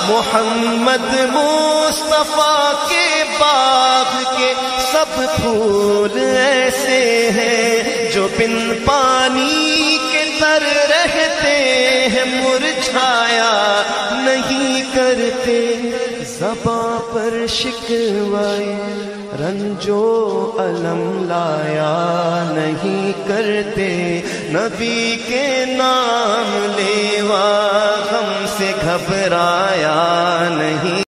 मोहम्मद मुस्तफा के बाग के सब फूल ऐसे हैं जो बिन पानी के तर रहते हैं, मुरझाया नहीं करते। ज़बां पर शिकवाए रंजो अलम लाया नहीं करते, नबी के नाम लेवा गम से घबराया नहीं।